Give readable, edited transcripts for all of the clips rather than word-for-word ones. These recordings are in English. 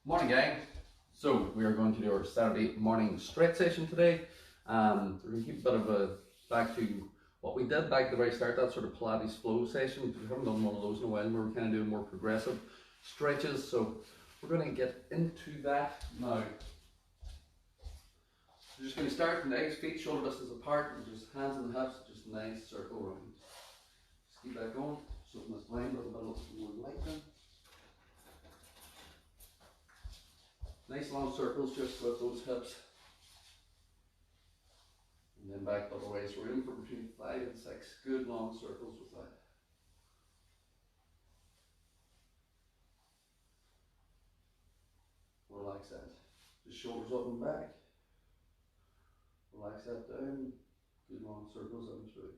Morning gang. So we are going to do our Saturday morning stretch session today. We're going to keep a bit of a back to what we did back at the very start, that sort of Pilates flow session. We haven't done one of those in a while where we're kind of doing more progressive stretches. So we're going to get into that now. We're just going to start legs, feet, shoulder distance apart, and just hands and hips, just a nice circle around. Just keep that going. Something that's blind, a little bit more light then. Nice long circles just with those hips. And then back the other way, so we're in for between 5 and 6 good long circles with that. Relax that. Just shoulders up and back. Relax that down. Good long circles up and through.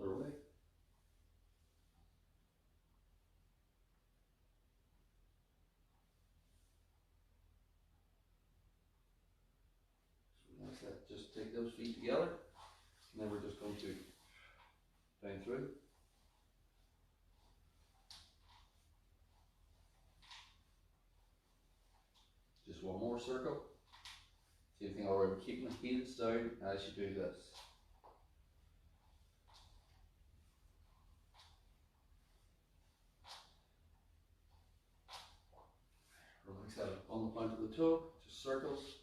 Other way. Relax that. Just take those feet together. And then we're just going to down through. Just one more circle. Same thing over, keeping the heels down as you do this. Relax that on the point of the toe, just circles.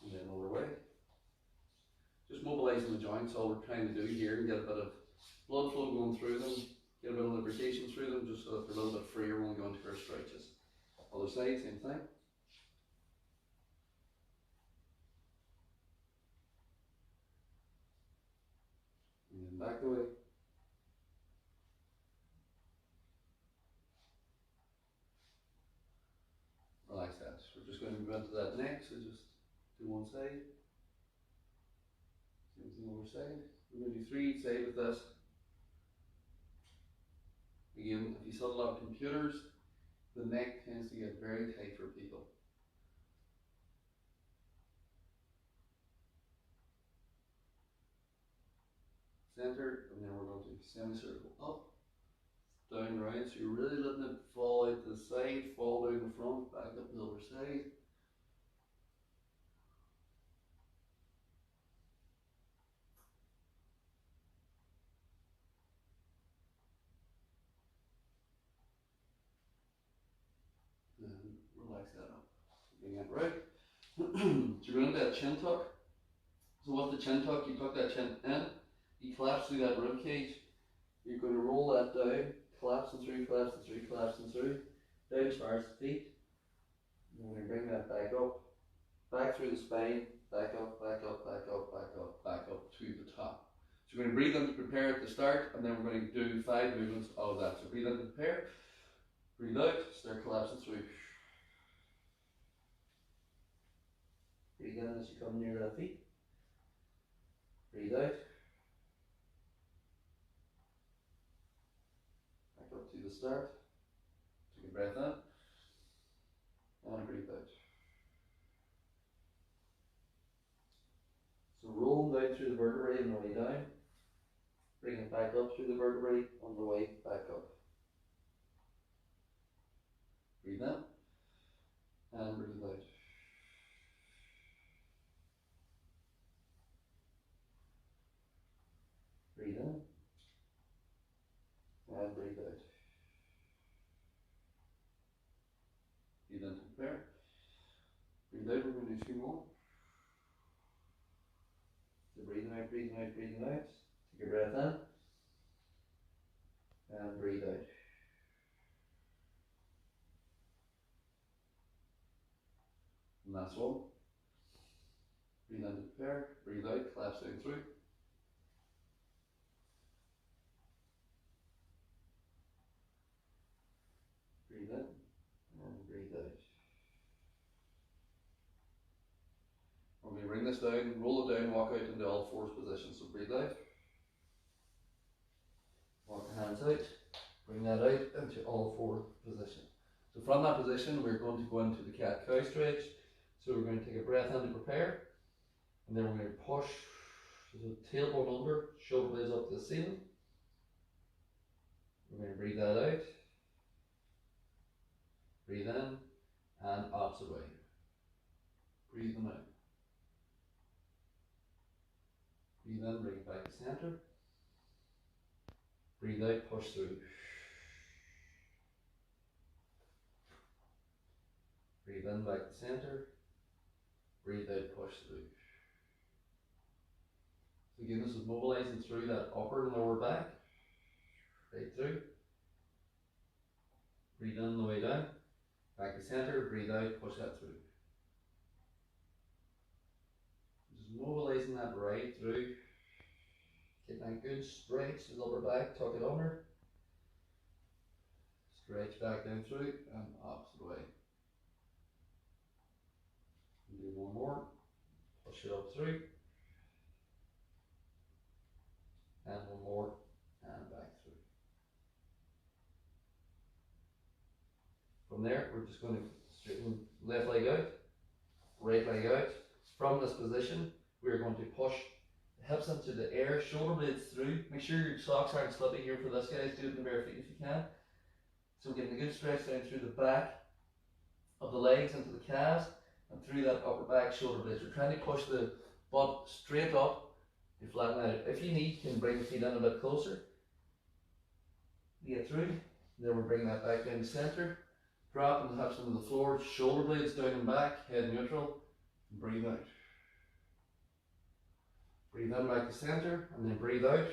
And then other way. Just mobilising the joints, all we're trying to do here, and get a bit of blood flow going through them, get a bit of lubrication through them, just so that they're a little bit freer when we go into our stretches. Other side, same thing. And then back the way. Relax that. We're just going to move into that next, so just do one side. Same thing other side. We're going to do 3 each side with this. Again, if you saw a lot of computers, the neck tends to get very tight for people. Center, and then we're going to semicircle up, down, round. So you're really letting it fall out to the side, fall down the front, back up the other side. And relax that up. Getting it right. So you're going to that chin tuck. So with the chin tuck, you tuck that chin in, you collapse through that rib cage. You're going to roll that down, collapsing through, collapsing through, collapsing through, down as far as the feet. And we're going to bring that back up, back through the spine, back up, back up, back up, back up, back up to the top. So we're going to breathe in to prepare at the start, and then we're going to do 5 movements of that. So breathe in to prepare, breathe out, start collapsing through. Breathe in as you come near that feet. Breathe out. Back up to the start. Take a breath in. And breathe out. So roll them down through the vertebrae on the way down. Bring it back up through the vertebrae on the way back up. Breathe in. And breathe out. Breathe in. And breathe out. Breathe in to prepare. Breathe out, we're going to do 2 more. So breathing out, breathing out, breathing out. Take a breath in. And breathe out. And last one. Breathe in to prepare. Breathe out, collapse down through. Breathe in and breathe out. We're going to bring this down, roll it down, walk out into all 4 positions. So breathe out. Walk the hands out. Bring that out into all 4 positions. So from that position, we're going to go into the cat-cow stretch. So we're going to take a breath in to prepare, and then we're going to push the tailbone under, shoulder blades up to the ceiling. We're going to breathe that out. Breathe in, and opposite way. Breathe them out. Breathe in, bring it back to center. Breathe out, push through. Breathe in, back to center. Breathe out, push through. So again, this is mobilizing through that upper and lower back. Right through. Breathe in the way down. Back to center, breathe out, push that through. Just mobilizing that right through. Get that good stretch to the upper back, tuck it under. Stretch back down through and opposite way. And do one more. Push it up through. And one more. And back through. From there, we're just going to straighten left leg out, right leg out. From this position, we're going to push the hips into the air, shoulder blades through. Make sure your socks aren't slippy here for this, guys. Do it in the bare feet if you can. So we're getting a good stretch down through the back of the legs into the calves and through that upper back shoulder blades. We're trying to push the butt straight up and flatten out. If you need, you can bring the feet in a bit closer to get through. Then we're bringing that back down to center. Dropping the hips into the floor, shoulder blades down and back, head neutral, and breathe out. Breathe in back to center, and then breathe out.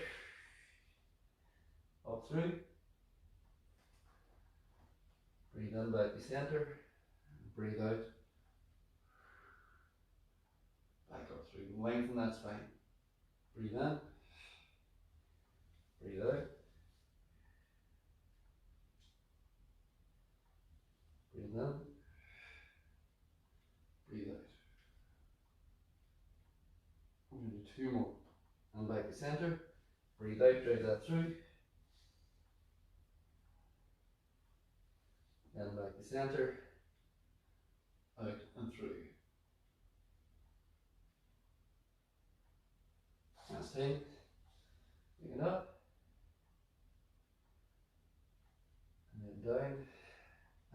Up through. Breathe in back to center, and breathe out. Back up through. Lengthen that spine. Breathe in. Breathe out. Breathe in. Breathe out. I'm going to do two more. And back to center. Breathe out, drag that through. And back to center. Out and through. Last time. Bring it up. And then down.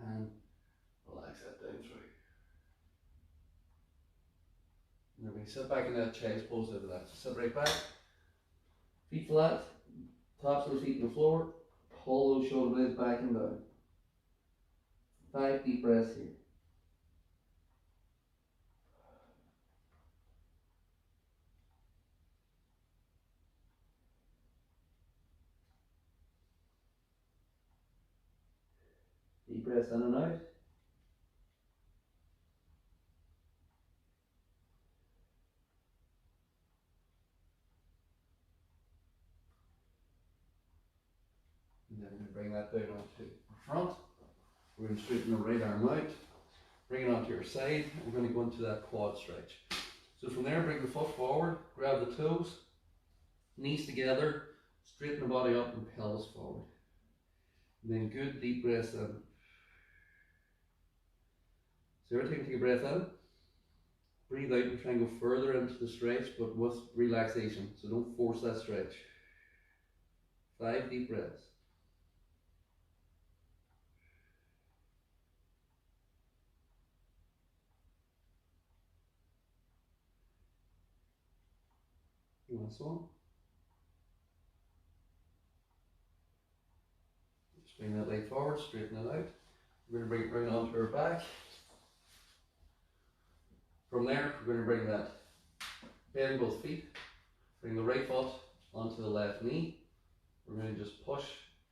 And relax that down through. And then we sit back in that child's pose over that. So sit right back. Feet flat. Tops of the feet on the floor. Pull those shoulder blades back and down. 5 deep breaths here. Deep breaths in and out. And then we're going to bring that down onto our front. We're going to straighten the right arm out. Bring it onto your side. We're going to go into that quad stretch. So from there, bring the foot forward, grab the toes, knees together, straighten the body up and pelvis forward. And then good deep breaths in. So every time you take a breath in, breathe out and try and go further into the stretch, but with relaxation. So don't force that stretch. 5 deep breaths. Last one. Just bring that leg forward, straighten it out. We're going to bring it right onto our back. From there, we're going to bring that, bend both feet, bring the right foot onto the left knee. We're going to just push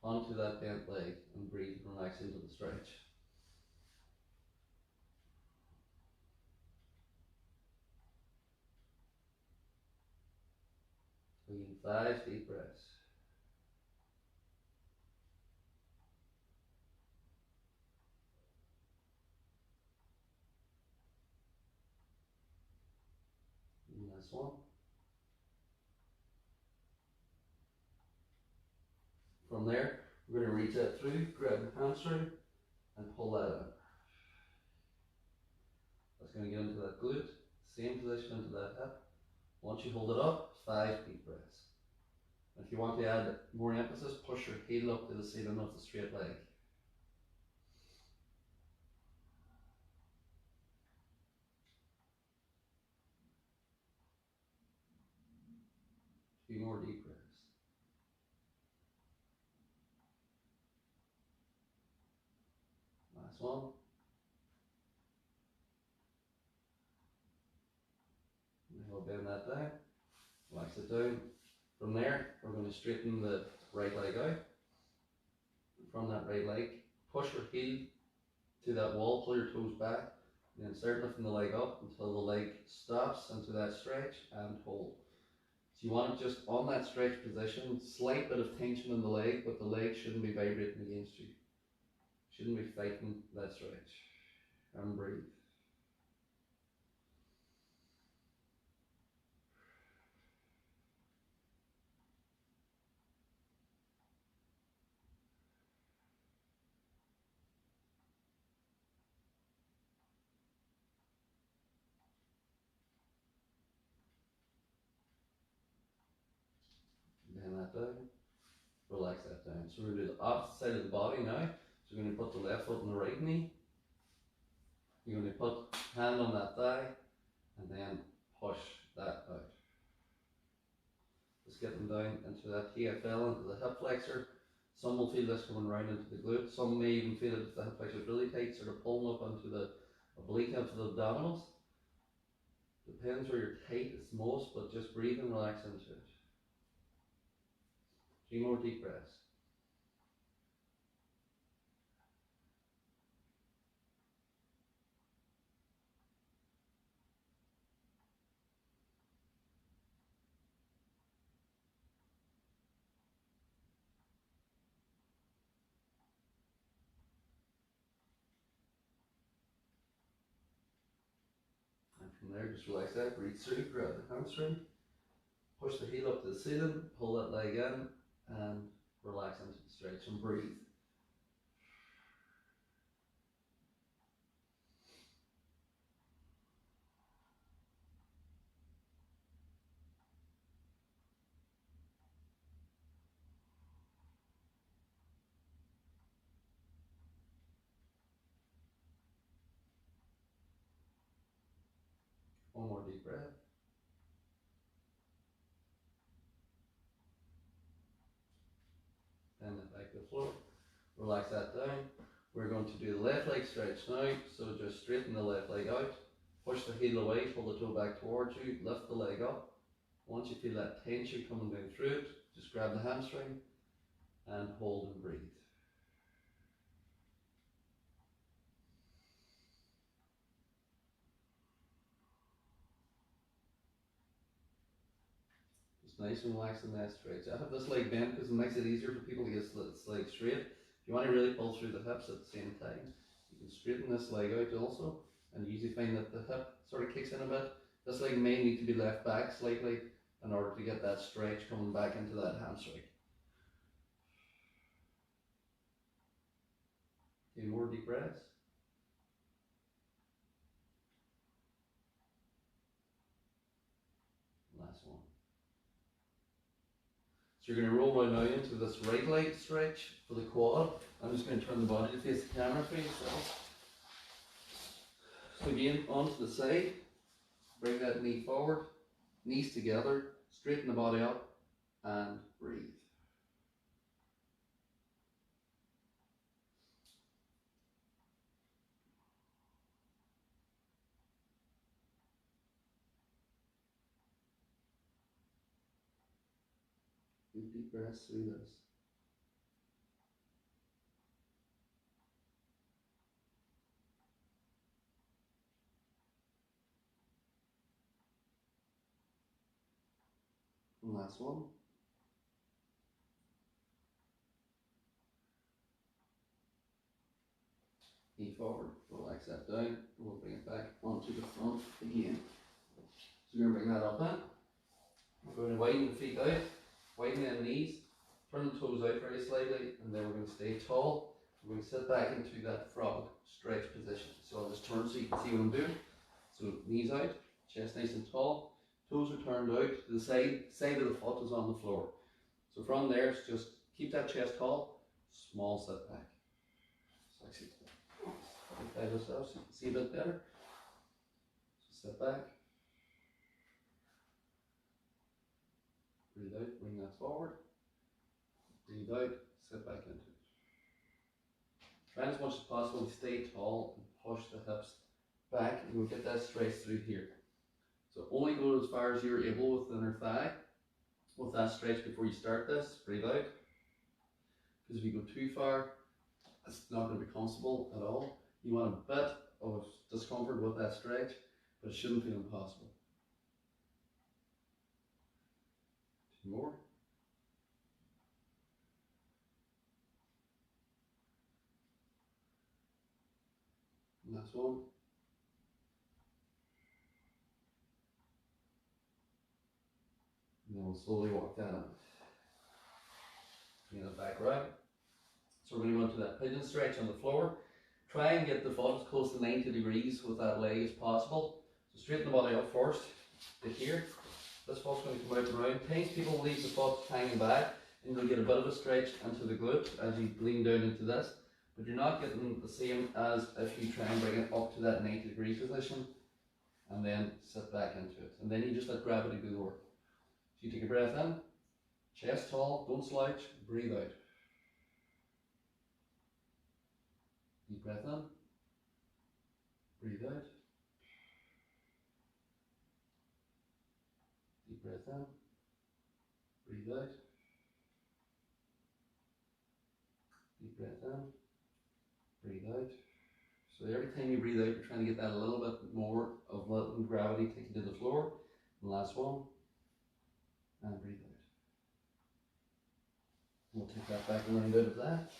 onto that bent leg and breathe and relax into the stretch. Again, 5 deep breaths. And last one. From there, we're going to reach that through, grab the hamstring, and pull that out. Let's going to get into that glute, same position into that hip. Once you hold it up, 5 deep breaths. If you want to add more emphasis, push your heel up to the ceiling of the straight leg. A few more deep breaths. Last one. And we'll bend that down. Relax it down. From there, we're going to straighten the right leg out. From that right leg, push your heel to that wall, pull your toes back, and then start lifting the leg up until the leg stops into that stretch and hold. So you want it just on that stretch position, slight bit of tension in the leg, but the leg shouldn't be vibrating against you. Shouldn't be fighting that stretch. And breathe. Bend that down. Relax that down. So we're going to do the opposite side of the body now. So we're going to put the left foot on the right knee. You're going to put hand on that thigh and then push that out. Just get them down into that TFL, into the hip flexor. Some will feel this coming round into the glute. Some may even feel it if the hip flexor is really tight, sort of pulling up onto the oblique, into the abdominals. Depends where you're tightest most, but just breathe and relax into it. 3 more deep breaths. And from there, just relax that, breathe through, grab the hamstring, push the heel up to the ceiling, pull that leg in, and relax into the stretch and breathe. One more deep breath. Then back to the floor. Relax that down. We're going to do the left leg stretch now. So just straighten the left leg out. Push the heel away, pull the toe back towards you, lift the leg up. Once you feel that tension coming down through it, just grab the hamstring and hold and breathe. Just nice and relaxed in that stretch. I have this leg bent because it makes it easier for people to get this leg straight. If you want to really pull through the hips at the same time, you can straighten this leg out also, and you usually find that the hip sort of kicks in a bit. This leg may need to be left back slightly in order to get that stretch coming back into that hamstring. 2 more deep breaths. Last one. So you're going to roll right now into this right leg stretch for the quad. I'm just going to turn the body to face the camera for yourself. So again, onto the side, bring that knee forward, knees together, straighten the body up, and breathe. Deep breaths through this. And last one. Knee forward, relax that down, we'll bring it back onto the front again. So you're going to bring that up then. We're going to widen the feet out, widen the knees, turn the toes out very slightly, and then we're going to stay tall. We're going to sit back into that frog stretch position. So I'll just turn so you can see what I'm doing. So knees out, chest nice and tall, toes are turned out, the side of the foot is on the floor. So from there, it's just keep that chest tall, small step back. So actually, by yourself so you can see a bit better. So step back. Breathe out, bring that forward. Breathe out, sit back into it. Try as much as possible to stay tall and push the hips back, and we'll get that stretch through here. So only go as far as you're able with the inner thigh with that stretch before you start this. Breathe out. Because if you go too far, it's not going to be comfortable at all. You want a bit of discomfort with that stretch, but it shouldn't feel impossible. 2 more. Last one. And then we'll slowly walk that up. Bring it back right. So we're going to go into that pigeon stretch on the floor. Try and get the foot as close to 90 degrees with that leg as possible. So straighten the body up first to here. This foot's going to come out and round. Times people leave the foot hanging back and you'll get a bit of a stretch into the glute as you lean down into this. But you're not getting the same as if you try and bring it up to that 90 degree position and then sit back into it. And then you just let gravity do the work. So you take a breath in, chest tall, don't slouch, breathe out. Deep breath in, breathe out. Deep breath in, breathe out. Deep breath in, breathe out. So every time you breathe out, you're trying to get that a little bit more of letting gravity take you to the floor. And last one, and breathe out. We'll take that back and round out of that.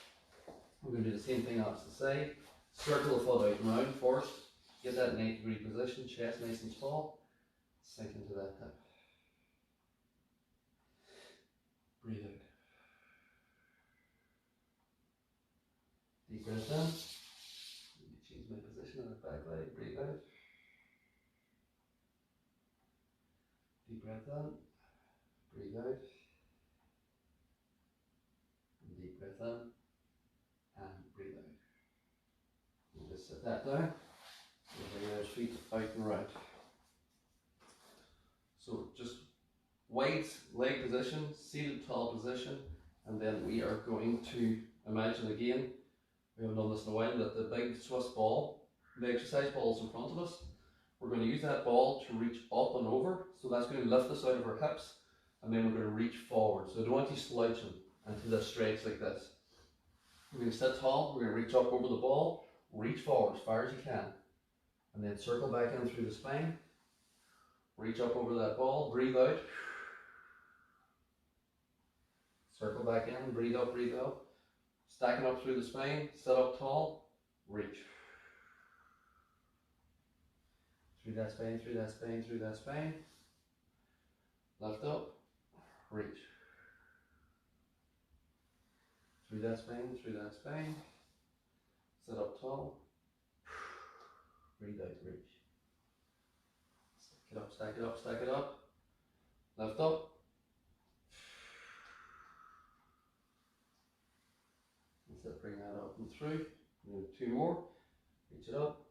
We're going to do the same thing opposite side. Circle the foot out and round first. Get that 90 degree position, chest nice and tall. Sink into that hip. Breathe out. Deep breath in. Change my position on the back leg. Breathe out. Deep breath in. Breathe out. And deep breath in. And breathe out. And just set that down. So bring those feet out and right. So just wide leg position, seated tall position, and then we are going to imagine again, we haven't done this in a while, that the big Swiss ball, the exercise ball is in front of us. We're going to use that ball to reach up and over, so that's going to lift us out of our hips, and then we're going to reach forward. So I don't want you slouching into this stretch like this. We're going to sit tall, we're going to reach up over the ball, reach forward as far as you can, and then circle back in through the spine, reach up over that ball, breathe out, circle back in, breathe up, stacking up through the spine, sit up tall, reach. Through that spine, through that spine, through that spine, lift up, reach. Through that spine, sit up tall, breathe out, reach. Stack it up, stack it up, stack it up, lift up. Instead of bring that up and through, we'll do 2 more, reach it up.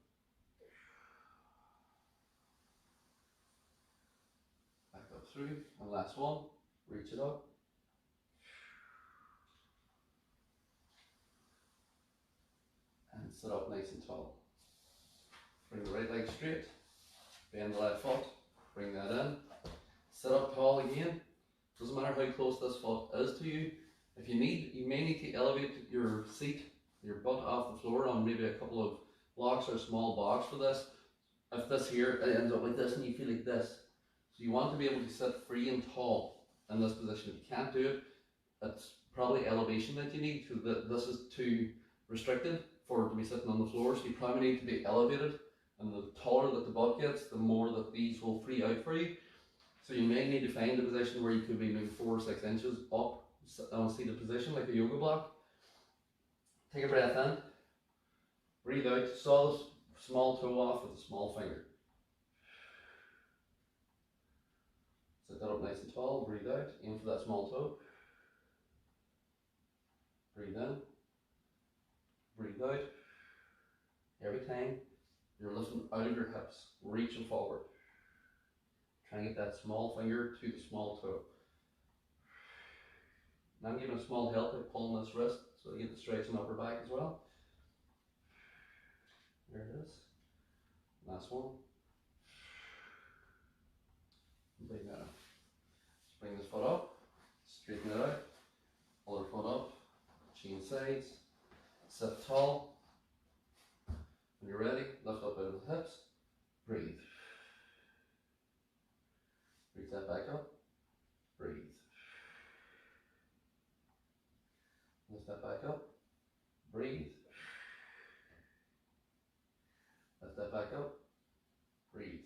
Back up through, and last one, reach it up. And sit up nice and tall. Bring the right leg straight, bend the left foot, bring that in, sit up tall again. Doesn't matter how close this foot is to you. If you need, you may need to elevate your seat, your butt off the floor on maybe a couple of blocks or a small box for this. If this here ends up like this and you feel like this. So you want to be able to sit free and tall in this position. If you can't do it, it's probably elevation that you need, because this is too restricted for it to be sitting on the floor. So you probably need to be elevated, and the taller that the butt gets, the more that these will free out for you. So you may need to find a position where you could be maybe 4 or 6 inches up on a seated position, like a yoga block. Take a breath in, breathe out, saw the small toe off with a small finger. Set that up nice and tall, breathe out, aim for that small toe. Breathe in, breathe out. Every time you're lifting out of your hips, reaching forward. Try and get that small finger to the small toe. Now I'm giving a small help by pulling this wrist so I get the stretch in the upper back as well. There it is. Last one. Bring that up. Just bring this foot up, straighten it out, other foot up, change sides, sit tall. When you're ready, lift up out of the hips, breathe. Reach that back up, breathe. Lift that back up, breathe. Lift that back up, breathe.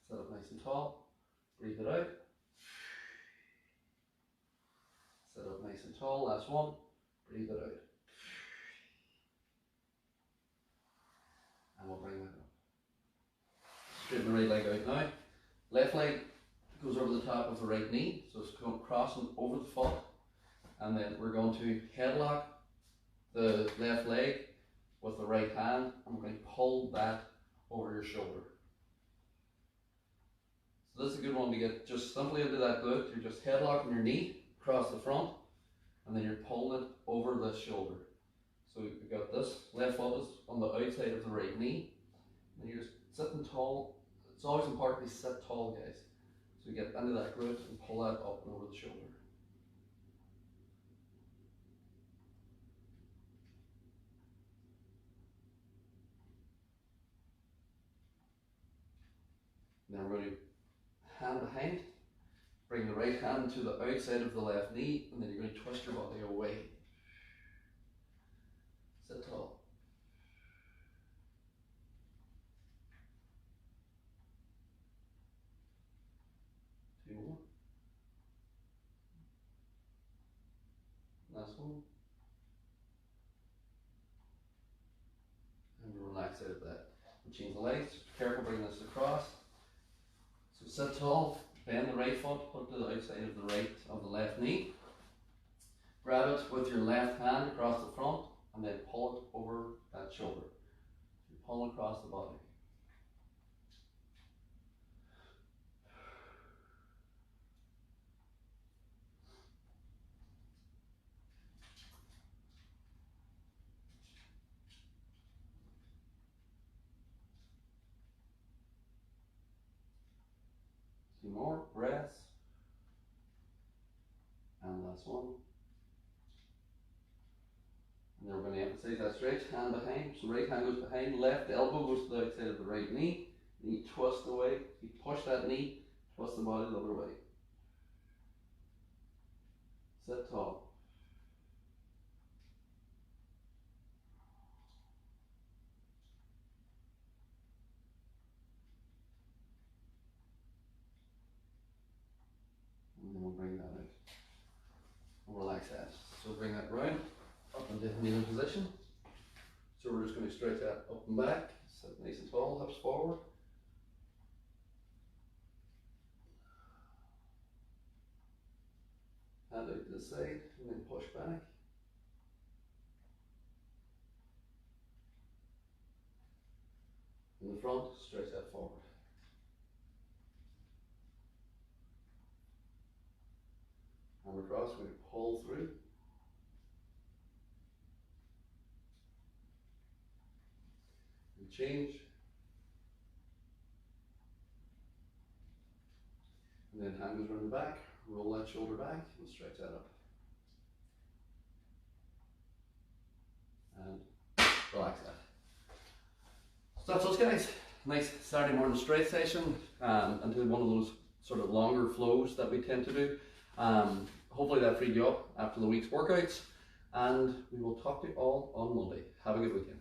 Set up nice and tall, breathe it out. Set up nice and tall, last one, breathe it out. And we'll bring that up. Straighten the right leg out now. Left leg goes over the top of the right knee, so it's crossing over the foot. And then we're going to headlock the left leg with the right hand, and we're going to pull that over your shoulder. So this is a good one to get just simply into that glute. You're just headlocking your knee across the front, and then you're pulling it over the shoulder. So we've got this left foot is on the outside of the right knee, and you're just sitting tall. It's always important to sit tall, guys. So you get into that glute and pull that up and over the shoulder. Then we're going to hand behind, bring the right hand to the outside of the left knee, and then you're going to twist your body away. Sit tall. Two more. Last one. And we relax out of that. We change the legs. Careful bringing this across. So sit tall, bend the right foot, put it to the outside of the left knee. Grab it with your left hand across the front, and then pull it over that shoulder. You pull across the body. Two more breaths. And last one. And then we're going to emphasize that stretch, hand behind. So right hand goes behind, left elbow goes to the outside of the right knee. Knee twist away. You push that knee, twist the body the other way. Sit tall. And then we'll bring that out. And relax that. So bring that round, up into kneeling position. So we're just going to stretch that up and back. Sit nice and tall, hips forward. Hand out to the side, and then push back. In the front, stretch that forward. Arm across, we're going to pull through. And change. And then hand goes around the back, roll that shoulder back, and stretch that up. And relax that. So that's us, guys. Nice Saturday morning strength session, until one of those sort of longer flows that we tend to do. Hopefully that freed you up after the week's workouts, and we will talk to you all on Monday. Have a good weekend.